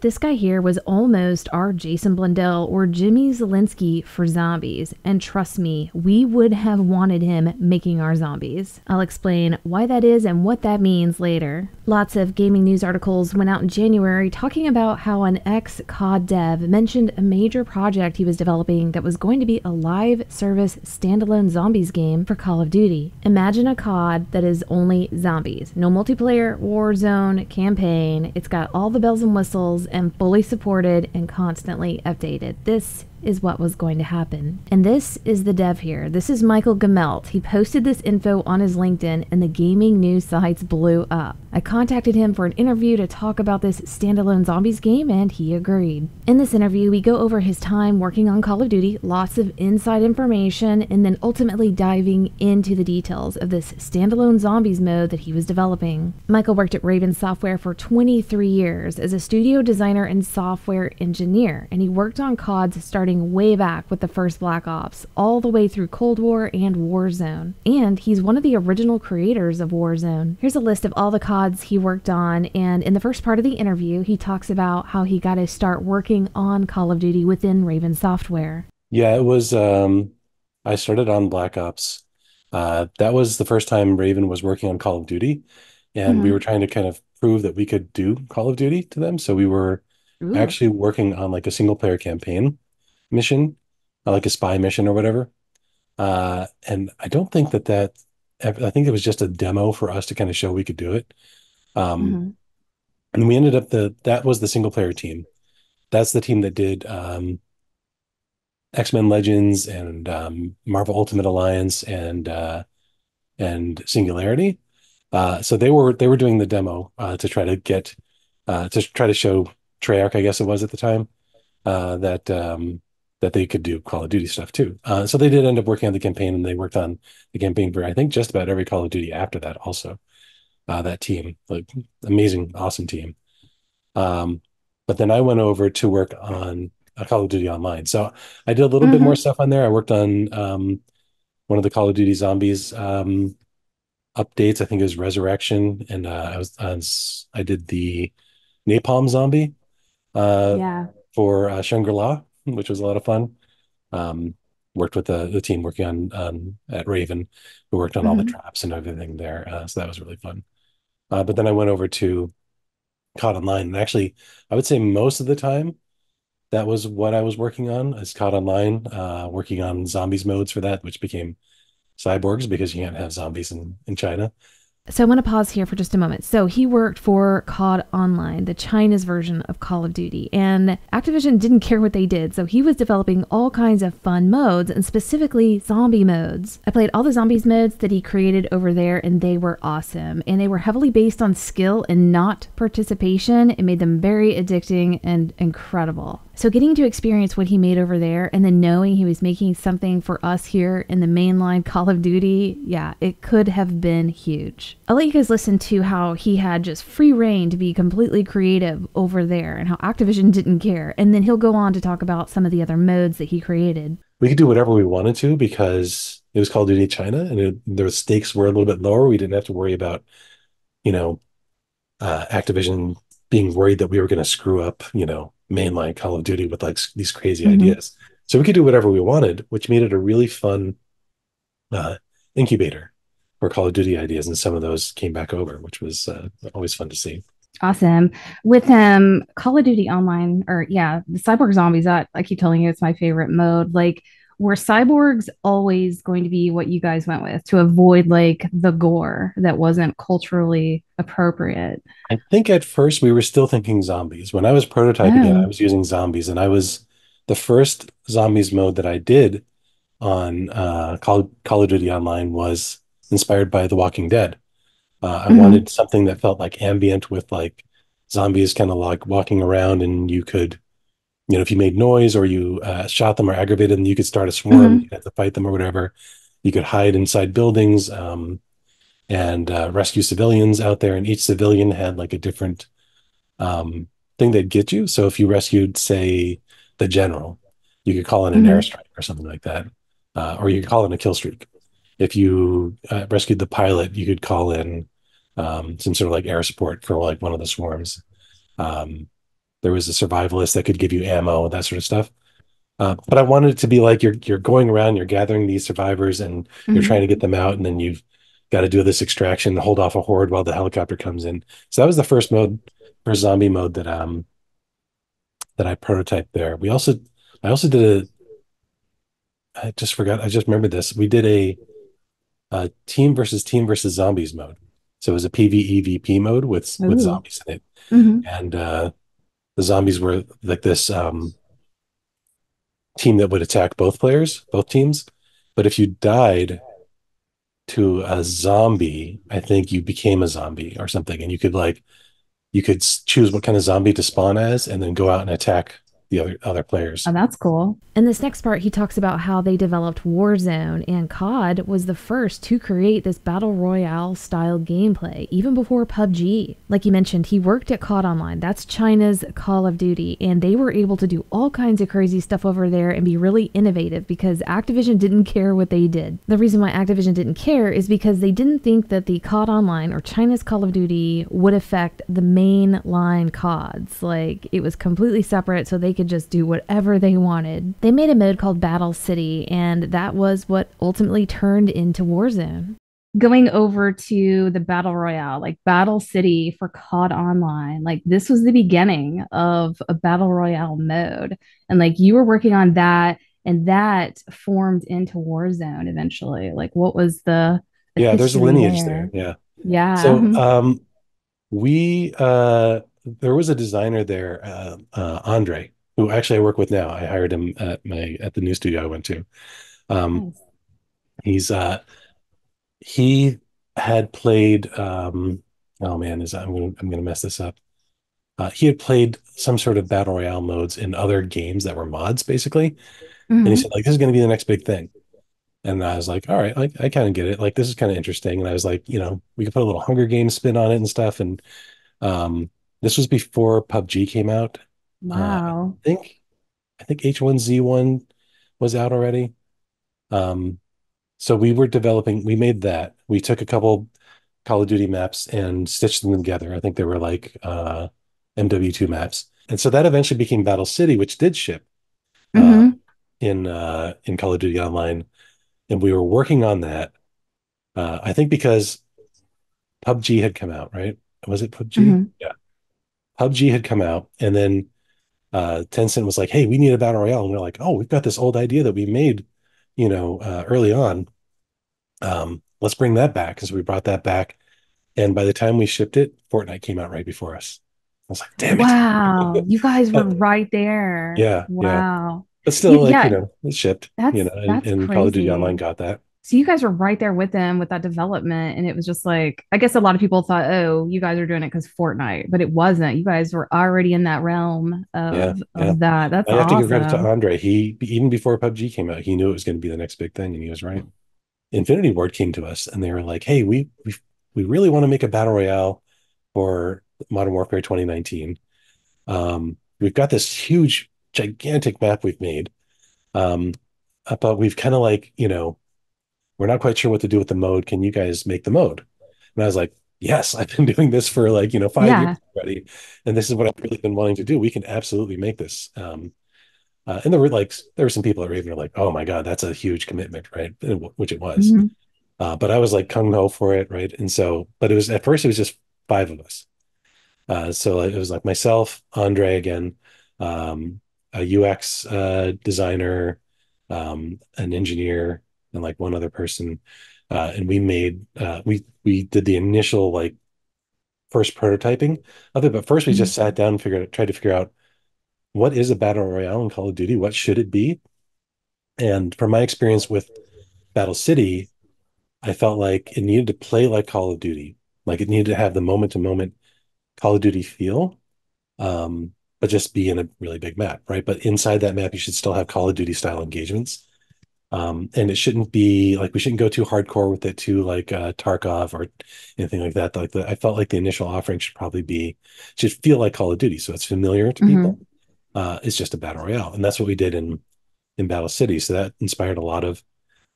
This guy here was almost our Jason Blundell or Jimmy Zielinski for zombies, and trust me, we would have wanted him making our zombies. I'll explain why that is and what that means later. Lots of gaming news articles went out in January talking about how an ex-COD dev mentioned a major project he was developing that was going to be a live service standalone zombies game for Call of Duty. Imagine a COD that is only zombies. No multiplayer, Warzone, campaign. It's got all the bells and whistles and fully supported and constantly updated. This is what was going to happen. And this is the dev here. This is Michael Gemelt. He posted this info on his LinkedIn and the gaming news sites blew up. I contacted him for an interview to talk about this standalone zombies game and he agreed. In this interview, we go over his time working on Call of Duty, lots of inside information, and then ultimately diving into the details of this standalone zombies mode that he was developing. Michael worked at Raven Software for 23 years as a studio designer and software engineer, and he worked on CODs starting way back with the first Black Ops, all the way through Cold War and Warzone. And he's one of the original creators of Warzone. Here's a list of all the CODs he worked on, and in the first part of the interview, he talks about how he got to start working on Call of Duty within Raven Software. Yeah, it was I started on Black Ops. That was the first time Raven was working on Call of Duty, and we Mm-hmm. were trying to kind of prove that we could do Call of Duty to them. So we were Ooh. actually working on like a single player campaign mission, like a spy mission or whatever. And I don't think I think it was just a demo for us to kind of show we could do it. Um, Mm-hmm. and we ended up that was the single player team. That's the team that did X-Men Legends and Marvel Ultimate Alliance and Singularity. So they were doing the demo to try to show Treyarch, I guess it was at the time, that they could do Call of Duty stuff too. So they did end up working on the campaign, and they worked on the campaign for I think just about every Call of Duty after that. Also, that team, like amazing, awesome team. Um, but then I went over to work on Call of Duty Online. So I did a little bit more Mm-hmm. stuff on there. I worked on one of the Call of Duty Zombies updates. I think it was Resurrection, and I did the Napalm Zombie uh, Yeah. for Shangri-La, which was a lot of fun. Um, Worked with the team working on at Raven, who worked on all the Mm-hmm. traps and everything there. So that was really fun. But then I went over to COD Online, and actually, I would say most of the time that was what I was working on is COD Online, working on zombies modes for that, which became cyborgs because you can't have zombies in China. So I want to pause here for just a moment. So he worked for COD Online, the China's version of Call of Duty, and Activision didn't care what they did. So he was developing all kinds of fun modes and specifically zombie modes. I played all the zombies modes that he created over there and they were awesome. And they were heavily based on skill and not participation. It made them very addicting and incredible. So getting to experience what he made over there and then knowing he was making something for us here in the mainline Call of Duty, yeah, it could have been huge. I'll let you guys listen to how he had just free reign to be completely creative over there and how Activision didn't care. And then he'll go on to talk about some of the other modes that he created. We could do whatever we wanted to because it was Call of Duty China, and the stakes were a little bit lower. We didn't have to worry about, you know, Activision being worried that we were going to screw up, mainline Call of Duty with like these crazy Mm-hmm. ideas. So we could do whatever we wanted, which made it a really fun uh, incubator for Call of Duty ideas, and some of those came back over, which was always fun to see. Awesome. With Call of Duty Online, or yeah, the Cyborg Zombies, that I keep telling you it's my favorite mode. Like, were cyborgs always going to be what you guys went with to avoid like the gore that wasn't culturally appropriate? I think at first we were still thinking zombies. When I was prototyping it, I Oh. was using zombies, and I was the first zombies mode that I did on Call of Duty Online was inspired by The Walking Dead. I Mm-hmm. wanted something that felt like ambient with like zombies kind of like walking around, and you could, if you made noise or you shot them or aggravated them, you could start a swarm. Mm-hmm. You had to fight them or whatever. You could hide inside buildings and rescue civilians out there, and each civilian had like a different um, thing they'd get you. So if you rescued, say, the general, you could call in an Mm-hmm. airstrike or something like that, or you could call in a kill streak. If you rescued the pilot, you could call in some sort of like air support for like one of the swarms. Um, There was a survivalist that could give you ammo, that sort of stuff. But I wanted it to be like you're going around, you're gathering these survivors, and you're trying Hmm. to get them out, and then you've got to do this extraction, hold off a horde while the helicopter comes in. So that was the first mode, first zombie mode that I prototyped there. I also did I just forgot, I just remembered this. We did a team versus zombies mode. So it was a PvEVP mode with Ooh. zombies in it, Hmm. and the zombies were like this team that would attack both players, both teams. But if you died to a zombie, I think you became a zombie or something, and you could choose what kind of zombie to spawn as, and then go out and attack the other Oh, players. that's cool. In this next part, he talks about how they developed Warzone, and COD was the first to create this battle royale style gameplay, even before PUBG. Like you mentioned, he worked at COD Online. That's China's Call of Duty, and they were able to do all kinds of crazy stuff over there and be really innovative because Activision didn't care what they did. The reason why Activision didn't care is because they didn't think that the COD Online or China's Call of Duty would affect the main line CODs. Like, it was completely separate, so they could just do whatever they wanted. They made a mode called Battle City, and that was what ultimately turned into Warzone. Going over to the Battle Royale, like Battle City for COD Online, like this was the beginning of a Battle Royale mode. And like you were working on that, and that formed into Warzone eventually. Like, what was the Yeah, there's a history lineage there. there? Yeah. Yeah. So we there was a designer there, Andre, who actually I work with now. I hired him at the new studio I went to. Um, Nice. he's he had played oh man, is I'm gonna mess this up. He had played some sort of battle royale modes in other games that were mods, basically. And he said, Hmm. like, this is gonna be the next big thing. And I was like, all right, like I kind of get it. Like this is kind of interesting. And I was like, we could put a little Hunger Games spin on it and stuff. And this was before PUBG came out. I Wow. think I think H1Z1 was out already. Um, so we made that. We took a couple Call of Duty maps and stitched them together. I think they were like MW2 maps. And so that eventually became Battle City, which did ship uh, Hmm. in Call of Duty Online. And we were working on that. I think because PUBG had come out, right? Was it PUBG? Hmm. Yeah. PUBG had come out, and then Tencent was like, "Hey, we need a battle royale," and we're like, "Oh, we've got this old idea that we made, early on. Let's bring that back." Because we brought that back, and by the time we shipped it, Fortnite came out right before us. I was like, "Damn it!" Wow. You guys were But right there. yeah, yeah. Wow. But still, like, Yeah, it shipped, that's and Call of Duty Online crazy. got that. So you guys were right there with them with that development, and it was just like I guess a lot of people thought, oh, you guys are doing it because Fortnite, but it wasn't. You guys were already in that realm Yeah, yeah. of that. That's I have to give credit to awesome. Andre. He even before PUBG came out, he knew it was going to be the next big thing, and he was right. Infinity Ward came to us and they were like, "Hey, we really want to make a battle royale for Modern Warfare 2019. We've got this huge, gigantic map we've made, um, but we've kind of like, we're not quite sure what to do with the mode. Can you guys make the mode?" And I was like, "Yes, I've been doing this for like 5 years Yeah. already, and this is what I've really been wanting to do. We can absolutely make this." And there were some people that were even like, "Oh my God, that's a huge commitment, right?" Which it was. Hmm. But I was like kung ho for it, right? And so, but it was at first it was just five of us. So it was like myself, Andre again, a UX designer, an engineer, and like one other person. And we did the initial like first prototyping of it. But first we just Hmm. sat down and tried to figure out what is a battle royale in Call of Duty? What should it be? And from my experience with Battle City, I felt like it needed to play like Call of Duty. Like it needed to have the moment to moment Call of Duty feel, but just be in a really big map, right? But inside that map, you should still have Call of Duty style engagements. And it shouldn't be like we shouldn't go too hardcore with it too, like Tarkov or anything like that. I felt like the initial offering should feel like Call of Duty, so it's familiar to people. Hmm. It's just a battle royale, and that's what we did in Battle City. So that inspired a lot of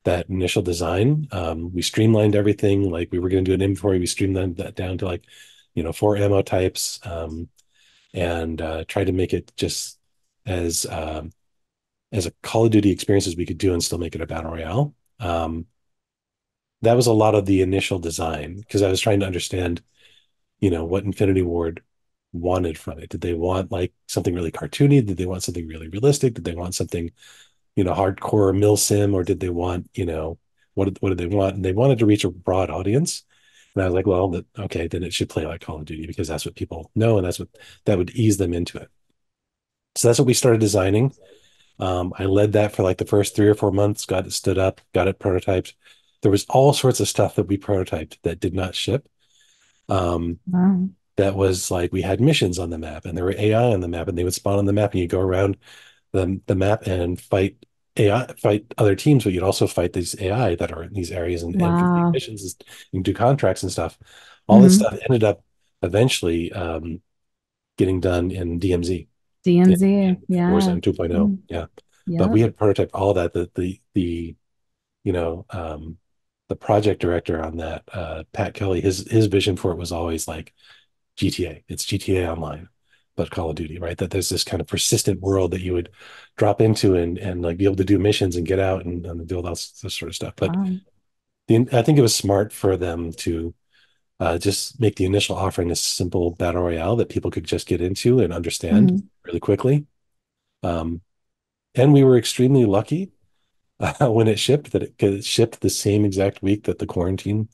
that initial design. We streamlined everything. Like we were going to do an inventory, we streamlined that down to like, four ammo types. and tried to make it just as as a Call of Duty experience as we could do and still make it a battle royale. That was a lot of the initial design because I was trying to understand, what Infinity Ward wanted from it. Did they want like something really cartoony? Did they want something really realistic? Did they want something, hardcore mill sim, or did they want, what did they want? And they wanted to reach a broad audience. And I was like, well, okay, then it should play like Call of Duty because that's what people know, and that would ease them into it. So that's what we started designing. I led that for like the first 3 or 4 months, got it stood up, got it prototyped. There was all sorts of stuff that we prototyped that did not ship. Um, Wow. that was like we had missions on the map and there were AI on the map and they would spawn on the map and you go around the map and fight AI, fight other teams, but you'd also fight these AI that are in these areas and complete Wow. missions and do contracts and stuff. All this Hmm. stuff ended up eventually getting done in DMZ DMZ. in Yeah. Warzone 2.0. Mm. Yeah. But Yep. we had prototyped all that. You know, the project director on that, Pat Kelly, his vision for it was always like GTA. It's GTA Online, but Call of Duty, right? That there's this kind of persistent world that you would drop into and like be able to do missions and get out and do all this sort of stuff. But Wow. I think it was smart for them to just make the initial offering a simple battle royale that people could just get into and understand Hmm. really quickly. Um, and we were extremely lucky when it shipped that it shipped the same exact week that the quarantine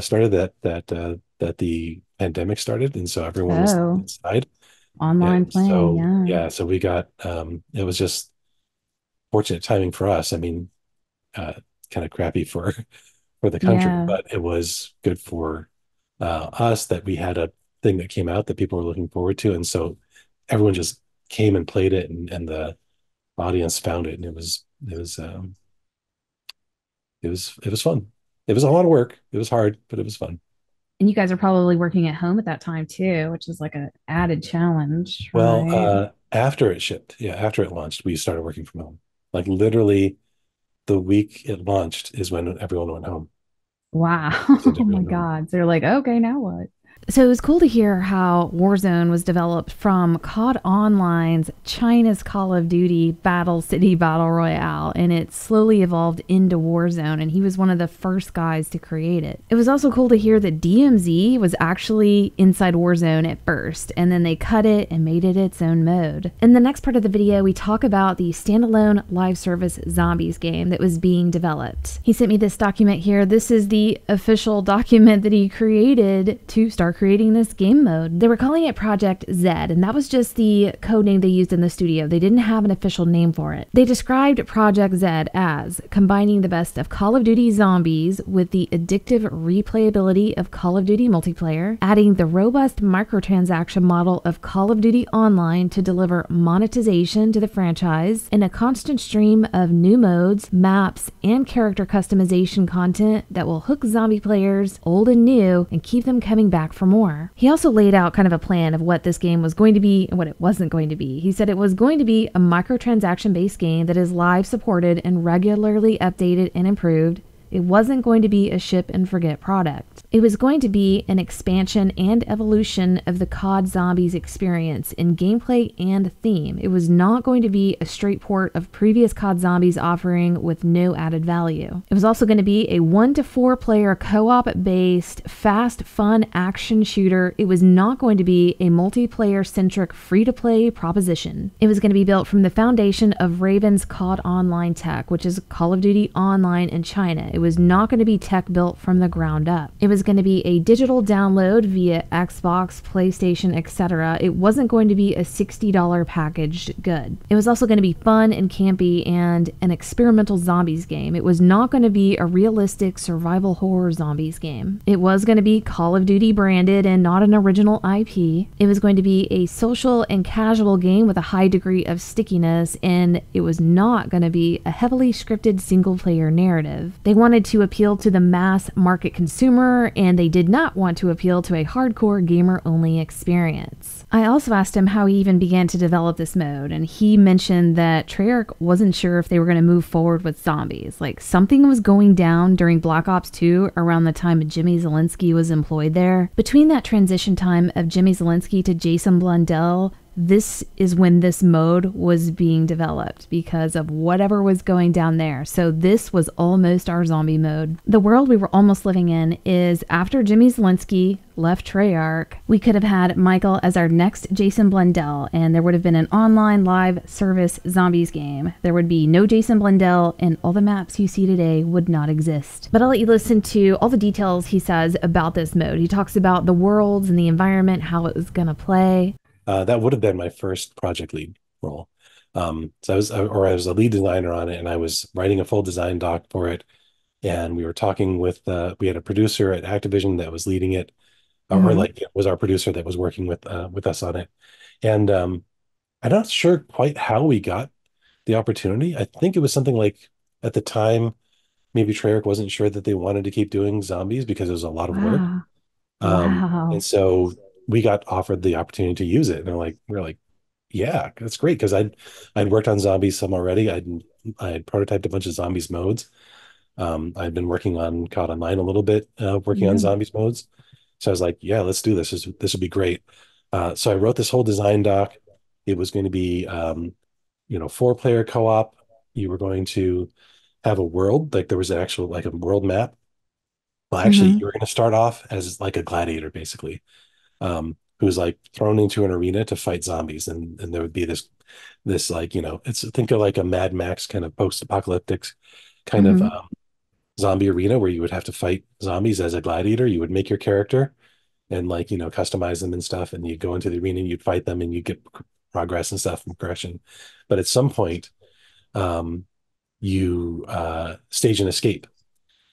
started, that the pandemic started, and so everyone was Oh, inside. online And playing. so Yeah. yeah, so we got it was just fortunate timing for us. I mean, uh, kind of crappy for the country, Yeah. but it was good for us that we had a thing that came out that people were looking forward to, and so everyone just came and played it, and the audience found it, and it was fun. It was a lot of work. It was hard, but it was fun. And you guys are probably working at home at that time too, which is like an added challenge, Well, right? after it shipped, yeah, after it launched, we started working from home. Like literally the week it launched is when everyone went home. Wow. We sent Oh my everyone home. God. So they're like, okay, now what? So it was cool to hear how Warzone was developed from COD Online's China's Call of Duty Battle City Battle Royale, and it slowly evolved into Warzone, and he was one of the first guys to create it. It was also cool to hear that DMZ was actually inside Warzone at first, and then they cut it and made it its own mode. In the next part of the video, we talk about the standalone live service zombies game that was being developed. He sent me this document here. This is the official document that he created to start creating this game mode. They were calling it Project Z, and that was just the code name they used in the studio. They didn't have an official name for it. They described Project Z as combining the best of Call of Duty Zombies with the addictive replayability of Call of Duty multiplayer, adding the robust microtransaction model of Call of Duty Online to deliver monetization to the franchise, and a constant stream of new modes, maps, and character customization content that will hook zombie players, old and new, and keep them coming back for more. He also laid out kind of a plan of what this game was going to be and what it wasn't going to be. He said it was going to be a microtransaction based game that is live supported and regularly updated and improved. It wasn't going to be a ship and forget product. It was going to be an expansion and evolution of the COD Zombies experience in gameplay and theme. It was not going to be a straight port of previous COD Zombies offering with no added value. It was also going to be a 1 to 4 player co-op based, fast, fun action shooter. It was not going to be a multiplayer centric free to play proposition. It was going to be built from the foundation of Raven's COD Online tech, which is Call of Duty Online in China. It was not going to be tech built from the ground up. It was going to be a digital download via Xbox, PlayStation, etc. It wasn't going to be a $60 packaged good. It was also going to be fun and campy and an experimental zombies game. It was not going to be a realistic survival horror zombies game. It was going to be Call of Duty branded and not an original IP. It was going to be a social and casual game with a high degree of stickiness, and it was not going to be a heavily scripted single player narrative. They wanted wanted to appeal to the mass market consumer, and they did not want to appeal to a hardcore gamer only experience. I also asked him how he even began to develop this mode, and he mentioned that Treyarch wasn't sure if they were going to move forward with zombies. Like, something was going down during Black Ops 2 around the time Jimmy Zelensky was employed there. Between that transition time of Jimmy Zelensky to Jason Blundell, this is when this mode was being developed because of whatever was going down there. So this was almost our zombie mode. The world we were almost living in is after Jimmy Zelensky left Treyarch, we could have had Michael as our next Jason Blundell, and there would have been an online live service zombies game. There would be no Jason Blundell, and all the maps you see today would not exist. But I'll let you listen to all the details he says about this mode. He talks about the worlds and the environment, how it was going to play. That would have been my first project lead role. So I was a lead designer on it, and I was writing a full design doc for it. And we were talking with, we had a producer at Activision that was leading it, or like it was our producer that was working with us on it. And I'm not sure quite how we got the opportunity. I think it was something like at the time, maybe Treyarch wasn't sure that they wanted to keep doing zombies because it was a lot of work. Wow. And Wow. so we got offered the opportunity to use it, and we're like, yeah, that's great because I'd worked on zombies some already. I had prototyped a bunch of zombies modes. I'd been working on COD Online a little bit, working on Yeah. zombies modes. So I was like, yeah, let's do this. This would be great. So I wrote this whole design doc. It was going to be, 4-player co-op. You were going to have a world, like there was an actual like a world map. Well, actually, Mm-hmm. you were going to start off as like a gladiator, basically, who's like thrown into an arena to fight zombies, and there would be this like it's think of like a Mad Max kind of post-apocalyptic kind of Mm-hmm. zombie arena where you would have to fight zombies as a gladiator. You would make your character and like customize them and stuff, and you go into the arena and you'd fight them and you get progress and stuff and progression. But at some point, um, you stage an escape,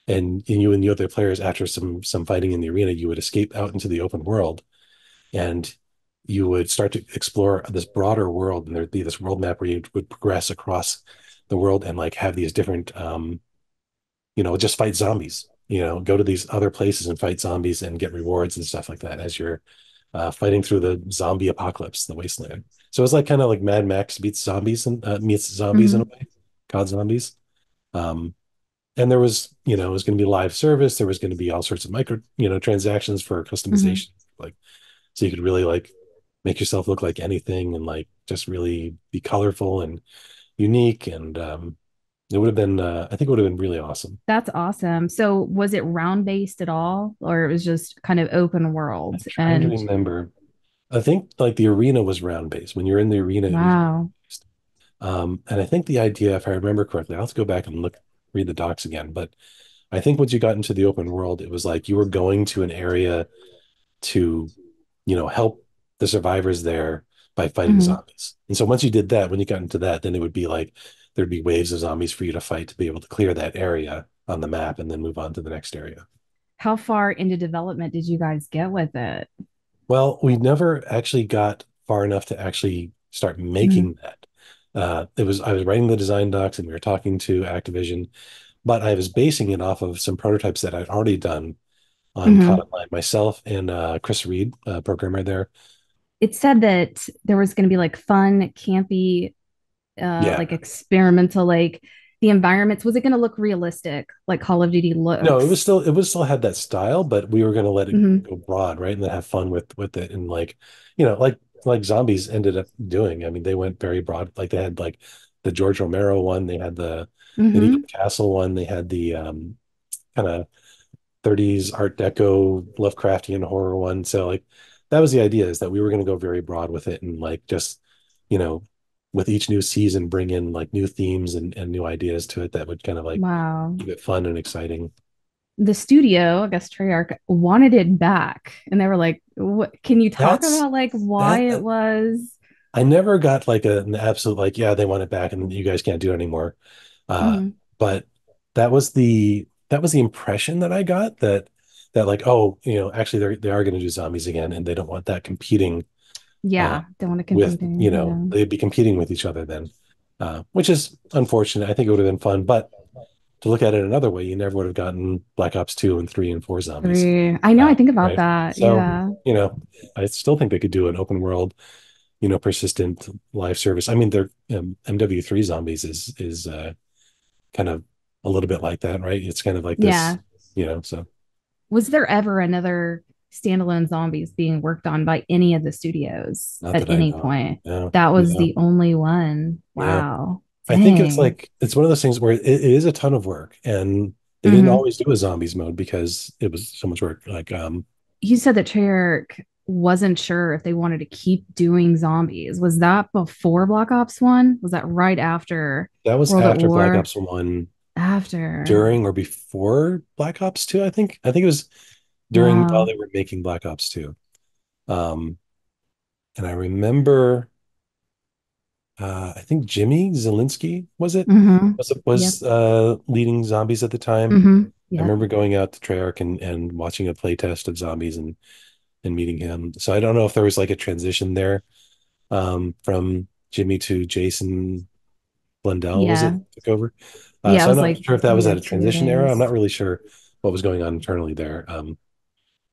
and you and the other players, after some fighting in the arena, you would escape out into the open world, and you would start to explore this broader world, and there'd be this world map where you would progress across the world and like have these different just fight zombies, go to these other places and fight zombies and get rewards and stuff like that as you're fighting through the zombie apocalypse, the wasteland. So it's like kind of like Mad Max meets zombies and meets zombies in a Mm-hmm. way, COD zombies. Um, and there was, it was going to be live service. There was going to be all sorts of micro, transactions for Mm-hmm. customization, like so you could really like make yourself look like anything and like just really be colorful and unique. And it would have been, I think it would have been really awesome. That's awesome. So was it round based at all, or it was just kind of open world? I'm trying to And remember. I think like the arena was round based. When you're in the arena, it was round wow. based. And I think the idea, if I remember correctly, I'll have to go back and read the docs again. But I think once you got into the open world, it was like you were going to an area to, help the survivors there by fighting Mm-hmm. zombies. And so once you did that, when you got into that, then it would be like there'd be waves of zombies for you to fight to be able to clear that area on the map and then move on to the next area. How far into development did you guys get with it? Well, we never actually got far enough to actually start Mm-hmm. making that. I was writing the design docs and we were talking to Activision, but I was basing it off of some prototypes that I'd already done on COD Mm-hmm. Online myself and Chris Reed, programmer there. It said that there was going to be like fun, campy, Yeah, like experimental, like the environments. Was it going to look realistic, like Call of Duty no, looks? it was still had that style, but we were going to let it Mm-hmm. go broad, right, and then have fun with it, and like like zombies ended up doing. I mean, they went very broad. Like they had like the George Romero one, they had the medieval Mm-hmm. castle one, they had the kind of 30s Art Deco Lovecraftian horror one. So like that was the idea, is that we were going to go very broad with it and like just you know with each new season bring in like new themes and new ideas to it that would kind of like Wow. keep it fun and exciting. The studio, I guess Treyarch wanted it back, and they were like, "What? Can you talk That's about like why that it was?" I never got like an absolute like, yeah, they want it back and you guys can't do it anymore. Hmm. But that was the impression that I got, that like, oh, actually they are going to do zombies again, and they don't want that competing uh Yeah, don't want to with, compete. Yeah. they'd be competing with each other then. Which is unfortunate. I think it would have been fun, but to look at it another way, you never would have gotten Black Ops 2 and 3 and 4 zombies. Three. I know, I think about Right. that. So, Yeah. I still think they could do an open world, persistent live service. I mean, their MW3 zombies is kind of a little bit like that, right? It's kind of like this, Yeah. so Was there ever another standalone zombies being worked on by any of the studios not at that I any know. point? No, That was no, the only one. yeah. Wow. I think it's Dang. like it's one of those things where it is a ton of work, and they didn't Hmm. always do a zombies mode because it was so much work. Like, You said that Treyarch wasn't sure if they wanted to keep doing zombies. Was that before Black Ops 1? Was that right after that was World at after Black War? Ops 1, After. during or before Black Ops 2, I think. I think it was during while Wow. they were making Black Ops 2. Um, and I remember, I think Jimmy Zielinski Hmm. Yep. was leading zombies at the time. I Yep. remember going out to Treyarch and watching a play test of zombies and meeting him. So I don't know if there was like a transition there, from Jimmy to Jason Blundell, was it, Yeah. took over? Yeah. It So I'm was not like sure if that the was at a year two, I transition era. I'm not guess. really sure what was going on internally there.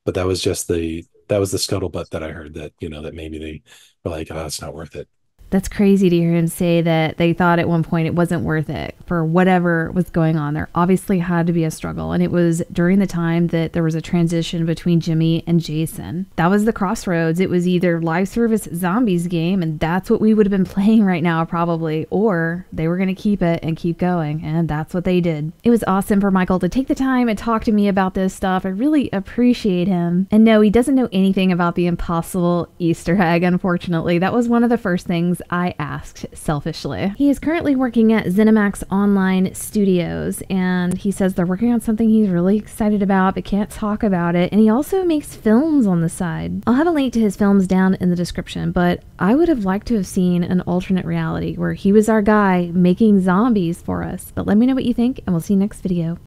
But that was the scuttlebutt that I heard, that that maybe they were like, oh, it's not worth it. That's crazy to hear him say that they thought at one point it wasn't worth it for whatever was going on. There obviously had to be a struggle. And it was during the time that there was a transition between Jimmy and Jason. That was the crossroads. It was either live service zombies game, and that's what we would have been playing right now, probably, or they were going to keep it and keep going. And that's what they did. It was awesome for Michael to take the time and talk to me about this stuff. I really appreciate him. And no, he doesn't know anything about the impossible Easter egg, unfortunately. That was one of the first things I asked selfishly. He is currently working at ZeniMax Online Studios, and he says they're working on something he's really excited about but can't talk about it. And he also makes films on the side. I'll have a link to his films down in the description, but I would have liked to have seen an alternate reality where he was our guy making zombies for us. But let me know what you think, and we'll see you next video.